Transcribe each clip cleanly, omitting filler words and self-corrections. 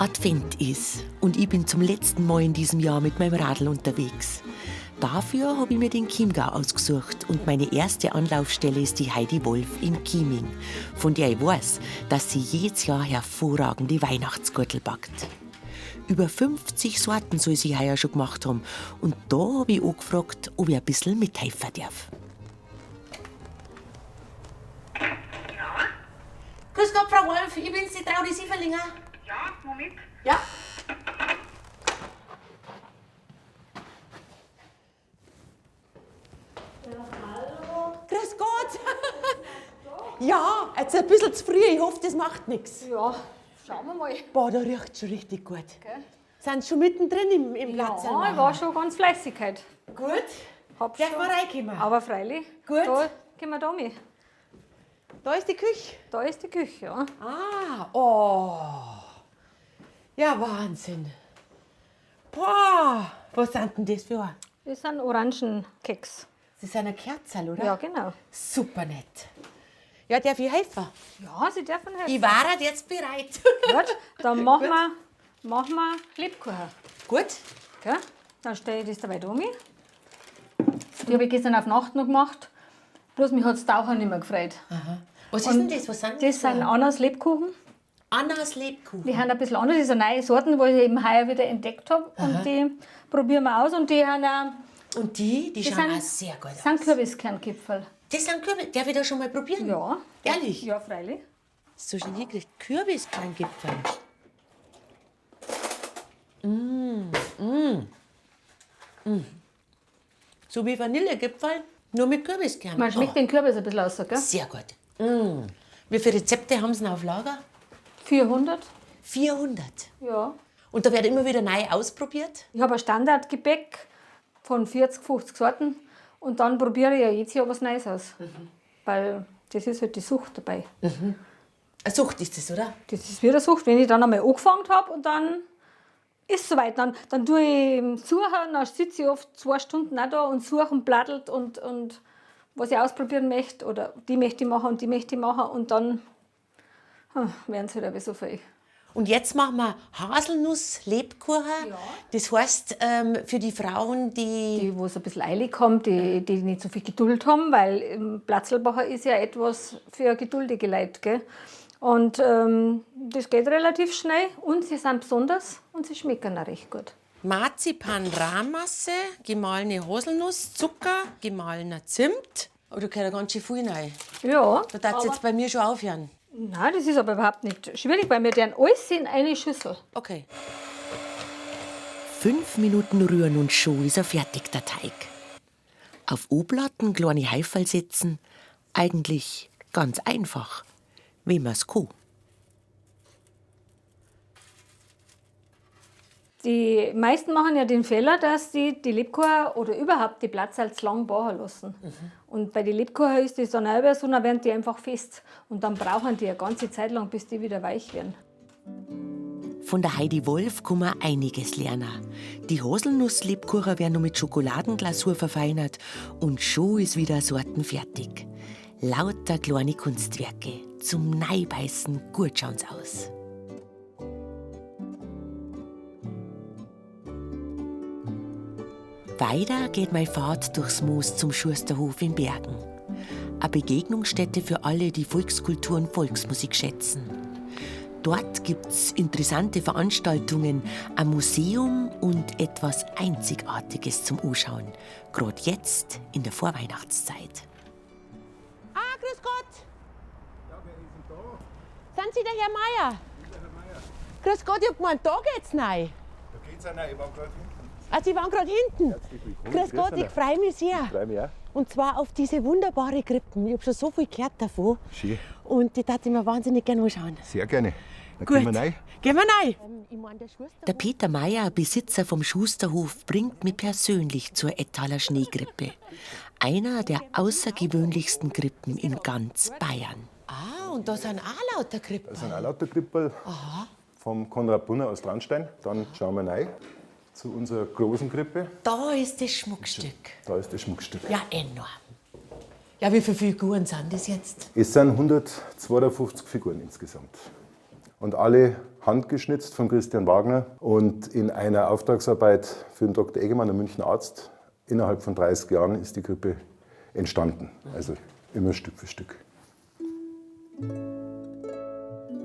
Advent ist und ich bin zum letzten Mal in diesem Jahr mit meinem Radl unterwegs. Dafür habe ich mir den Chiemgau ausgesucht und meine erste Anlaufstelle ist die Heidi Wolf in Chieming, von der ich weiß, dass sie jedes Jahr hervorragende Weihnachtsgürtel backt. Über 50 Sorten soll sie heuer schon gemacht haben und da habe ich angefragt, ob ich ein bisschen mithelfen darf. Grüß Gott, Frau Wolf, ich bin's, die Traudi Sieferlinger. Ja, Moment. Ja. Hallo. Grüß Gott. Ja, jetzt ein bisschen zu früh, ich hoffe, das macht nichts. Ja, schauen wir mal. Boah, da riecht schon richtig gut. Gell? Sind schon mittendrin im Platz? Ja, ich war schon ganz fleißig heute. Gut. Hab Darf schon. man reinkommen? Aber freilich. Gut. Da gehen wir da mit. Da ist die Küche. Da ist die Küche, ja. Ah, oh. Ja, Wahnsinn. Boah, was sind denn das für? Das sind Orangenkeks. Das sind eine Kerze, oder? Ja, genau. Super nett. Ja, darf ich helfen? Ja, Sie dürfen helfen. Ich war jetzt bereit. Gut, dann machen wir Lebkuchen. Gut. Gell? Dann stelle ich das dabei da mit. Die habe ich gestern auf Nacht noch gemacht. Bloß mich hat es auch nicht mehr gefreut. Was ist denn das? Was sind Das sind Annas Lebkuchen. Annas Lebkuchen. Die haben ein bisschen anders. Das sind neue Sorten, die ich eben heuer wieder entdeckt habe. Und die probieren wir aus. Und die haben auch, Und die die schauen sind- auch sehr gut das sind aus. Kürbiskernköpfel. Das sind Kürbis. Darf ich das schon mal probieren? Ja. Ehrlich? Ja, freilich. So schon hingekriegt. Kürbiskernköpfe. So wie Vanillegipfel, nur mit Kürbiskern. Man schmeckt den Kürbis ein bisschen aus, gell? Sehr gut. Wie viele Rezepte haben Sie noch auf Lager? 400. 400. Ja. Und da wird immer wieder neu ausprobiert? Ich habe ein Standardgebäck von 40, 50 Sorten. Und dann probiere ich ja jedes Jahr was Neues aus. Weil das ist halt die Sucht dabei. Eine Sucht ist das, oder? Das ist wieder Sucht. Wenn ich dann einmal angefangen habe und dann ist es soweit. Dann tue ich suchen, dann sitze ich oft 2 Stunden auch da und suche und blattelt und was ich ausprobieren möchte. Oder die möchte ich machen und die möchte ich machen. Und dann werden es halt aber so viel. Und jetzt machen wir Haselnuss-Lebkuchen. Ja. Das heißt, für die Frauen, Die, wo es ein bisschen eilig haben, die nicht so viel Geduld haben, weil Platzlbacher ist ja etwas für geduldige Leute. Gell? Und das geht relativ schnell und sie sind besonders und sie schmecken auch recht gut. Marzipan-Rahmmasse, gemahlene Haselnuss, Zucker, gemahlener Zimt. Oh, da gehört ja ganz schön viel rein. Ja, Da darf es jetzt bei mir schon aufhören. nein, das ist aber überhaupt nicht schwierig, weil wir deren alles in eine Schüssel. Okay. 5 Minuten rühren und schon ist er fertig, der Teig. Auf Oblaten kleine Heifel setzen, eigentlich ganz einfach, wie man's kann. Die meisten machen ja den Fehler, dass die Lebkuchen oder überhaupt die Blattsalz lang backen lassen. Und bei den Lebkuchen ist das dann auch so, dann werden die einfach fest. Und dann brauchen die eine ganze Zeit lang, bis die wieder weich werden. Von der Heidi Wolf kann man einiges lernen. Die Haselnuss-Lebkuchen werden noch mit Schokoladenglasur verfeinert und schon ist wieder sortenfertig. Lauter kleine Kunstwerke. Zum Neibeißen gut schaut's aus. Weiter geht meine Fahrt durchs Moos zum Schusterhof in Bergen. Eine Begegnungsstätte für alle, die Volkskultur und Volksmusik schätzen. Dort gibt's interessante Veranstaltungen, ein Museum und etwas Einzigartiges zum Anschauen. Gerade jetzt in der Vorweihnachtszeit. Ah, grüß Gott. Ja, wer ist denn da? Sind Sie der Herr Meier? Ich bin der Herr Meier. Grüß Gott, ich hab gemeint, da geht's rein. Da geht's auch rein, ich war gerade hinten. Ah, Sie waren gerade hinten. Herzlich willkommen. Grüß Gott, ich freue mich sehr. Freue mich auch. Und zwar auf diese wunderbare Krippen. Ich habe schon so viel gehört davon. Schön. Und die darf ich mir wahnsinnig gerne anschauen. Sehr gerne. Dann Gut. gehen wir rein. Gehen wir rein. Der Peter Meier, Besitzer vom Schusterhof, bringt mich persönlich zur Ettaler Schneekrippe. Einer der außergewöhnlichsten Krippen in ganz Bayern. Ah, und da sind auch lauter Krippen. Das sind auch lauter Krippel vom Konrad Brunner aus Traunstein. Dann schauen wir rein zu unserer großen Krippe. Da ist das Schmuckstück. Da ist das Schmuckstück. Ja, enorm. Ja, wie viele Figuren sind das jetzt? Es sind 152 Figuren insgesamt. und alle handgeschnitzt von Christian Wagner und in einer Auftragsarbeit für den Dr. Eggemann, einen Münchner Arzt. Innerhalb von 30 Jahren ist die Krippe entstanden, also immer Stück für Stück.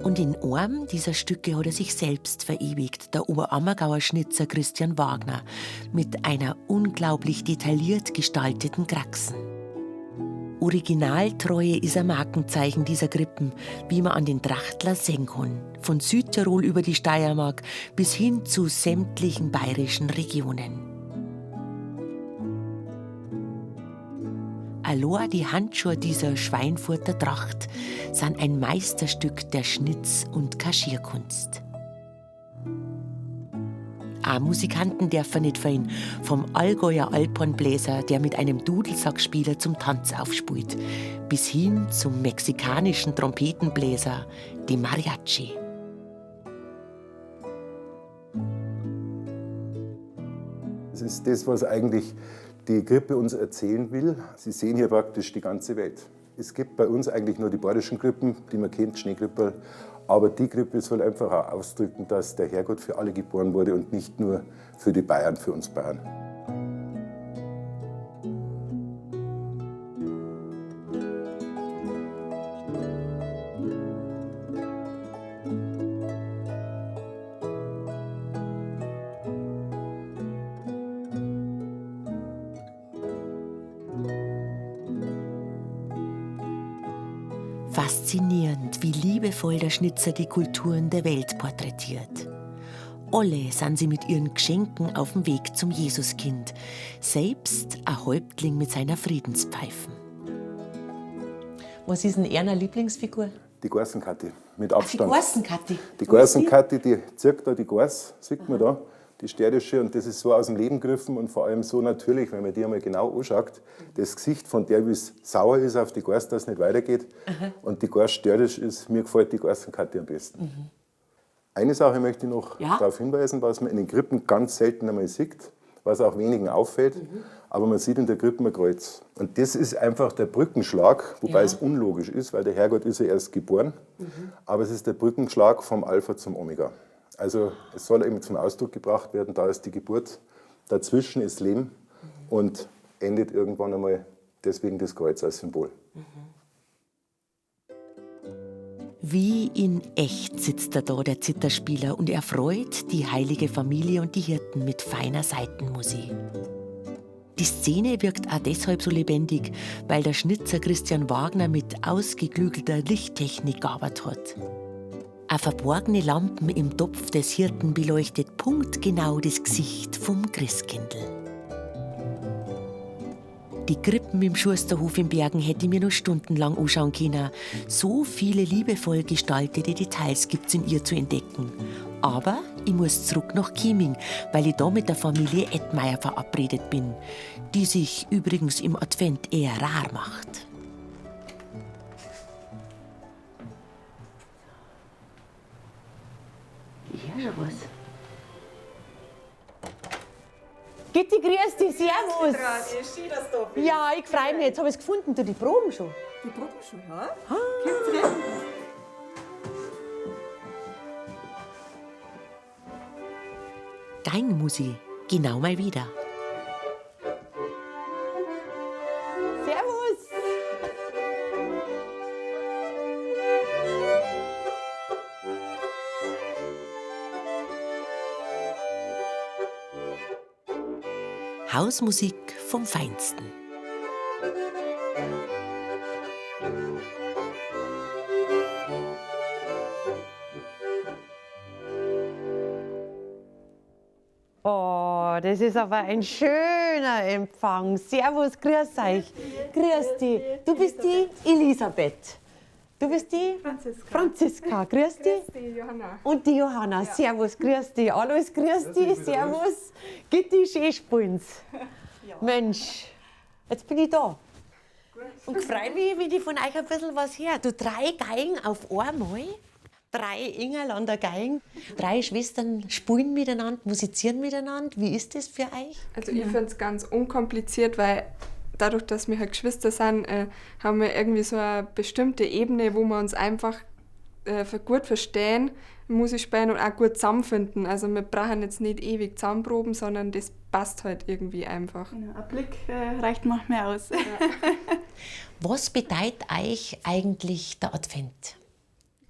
Und in einem dieser Stücke hat er sich selbst verewigt, der Oberammergauer Schnitzer Christian Wagner, mit einer unglaublich detailliert gestalteten Kraxen. Originaltreue ist ein Markenzeichen dieser Krippen, wie man an den Trachtler sehen kann. Von Südtirol über die Steiermark bis hin zu sämtlichen bayerischen Regionen. Allein die Handschuhe dieser Schweinfurter Tracht sind ein Meisterstück der Schnitz- und Kaschierkunst. Auch Musikanten dürfen nicht fehlen, vom Allgäuer Alphornbläser, der mit einem Dudelsackspieler zum Tanz aufspielt, bis hin zum mexikanischen Trompetenbläser, dem Mariachi. Das ist das, was eigentlich die Krippe uns erzählen will. Sie sehen hier praktisch die ganze Welt. Es gibt bei uns eigentlich nur die bayerischen Krippen, die man kennt, Schneekrippe. Aber die Krippe soll einfach auch ausdrücken, dass der Herrgott für alle geboren wurde und nicht nur für die Bayern, für uns Bayern. Faszinierend, wie liebevoll der Schnitzer die Kulturen der Welt porträtiert. Alle sind sie mit ihren Geschenken auf dem Weg zum Jesuskind, selbst ein Häuptling mit seiner Friedenspfeifen. Was ist denn Ihre Lieblingsfigur? Die Garsenkatti, mit Abstand. Die Garsenkatti. Die Garsenkatti, die zirkt da die Gars, sieht man da, die steirische, und das ist so aus dem Leben gegriffen und vor allem so natürlich, wenn man die einmal genau anschaut, das Gesicht von der, wie es sauer ist auf die Gars, dass es nicht weitergeht, und die Gars störrisch ist, mir gefällt die Garsenkatti am besten. Eine Sache möchte ich noch darauf hinweisen, was man in den Krippen ganz selten einmal sieht, was auch wenigen auffällt, aber man sieht in der Krippe ein Kreuz. Und das ist einfach der Brückenschlag, wobei es unlogisch ist, weil der Herrgott ist ja erst geboren, aber es ist der Brückenschlag vom Alpha zum Omega. Also es soll eben zum Ausdruck gebracht werden, da ist die Geburt, dazwischen ist Leben und endet irgendwann einmal, deswegen das Kreuz als Symbol. Wie in echt sitzt da der Zitherspieler und erfreut die heilige Familie und die Hirten mit feiner Saitenmusik. Die Szene wirkt auch deshalb so lebendig, weil der Schnitzer Christian Wagner mit ausgeklügelter Lichttechnik gearbeitet hat. Eine verborgene Lampe im Topf des Hirten beleuchtet punktgenau das Gesicht vom Christkindl. Die Krippen im Schusterhof in Bergen hätte ich mir noch stundenlang anschauen können. So viele liebevoll gestaltete Details gibt es in ihr zu entdecken. Aber ich muss zurück nach Chieming, weil ich da mit der Familie Edmeier verabredet bin, die sich übrigens im Advent eher rar macht. Ja, schon was. Gitti, grüß dich, servus. Ist schön, dass du da bist. Ja, ich freue mich. Jetzt habe ich es gefunden, du, die Proben schon. Die Proben schon, ja? Kommt rein. Geigenmusik, genau mal wieder. Servus. Hausmusik vom Feinsten. Oh, das ist aber ein schöner Empfang. Servus, grüß euch. Grüß dich. Du bist die Elisabeth. Du bist die Franziska. Grüß dich. Die Johanna. Und die Johanna. Servus, grüß dich. Alois, grüß dich. Servus. Gitti, schön spielen's. Mensch, jetzt bin ich da. Und freue mich, wenn ich von euch ein bisschen was her. Du, 3 Geigen auf einmal. 3 Ingerl an der Geigen. 3 Schwestern spielen miteinander, musizieren miteinander. Wie ist das für euch? Also ich finde es ganz unkompliziert, weil dadurch, dass wir halt Geschwister sind, haben wir irgendwie so eine bestimmte Ebene, wo wir uns einfach gut verstehen, Musik spielen und auch gut zusammenfinden. Also wir brauchen jetzt nicht ewig zusammenproben, sondern das passt halt irgendwie einfach. Genau, ein Blick reicht manchmal aus. Ja. Was bedeutet euch eigentlich der Advent?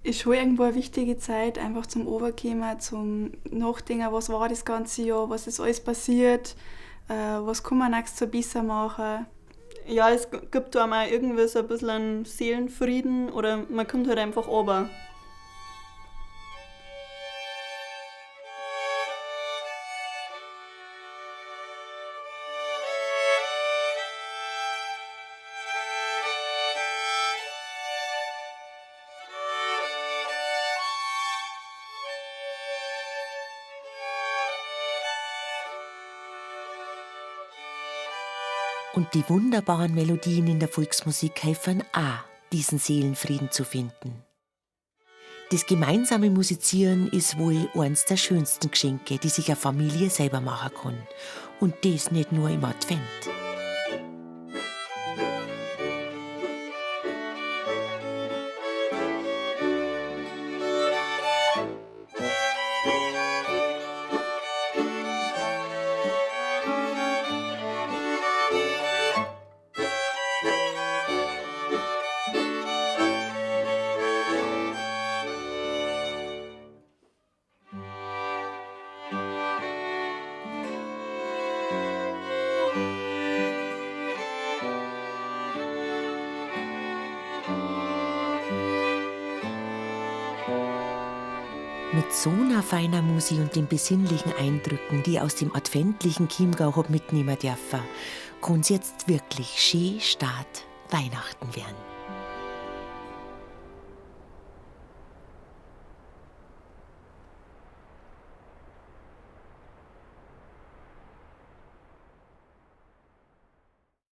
Ist schon irgendwo eine wichtige Zeit, einfach zum Overkommen, zum Nachdenken, was war das ganze Jahr, was ist alles passiert, was kann man nächstes Jahr besser machen. Ja, es gibt da mal irgendwie so ein bisschen einen Seelenfrieden oder man kommt halt einfach runter. Und die wunderbaren Melodien in der Volksmusik helfen auch, diesen Seelenfrieden zu finden. Das gemeinsame Musizieren ist wohl eines der schönsten Geschenke, die sich eine Familie selber machen kann. Und das nicht nur im Advent. Mit so einer feiner Musik und den besinnlichen Eindrücken, die ich aus dem adventlichen Chiemgau hab mitnehmen dürfen, kann's jetzt wirklich schön Start Weihnachten werden.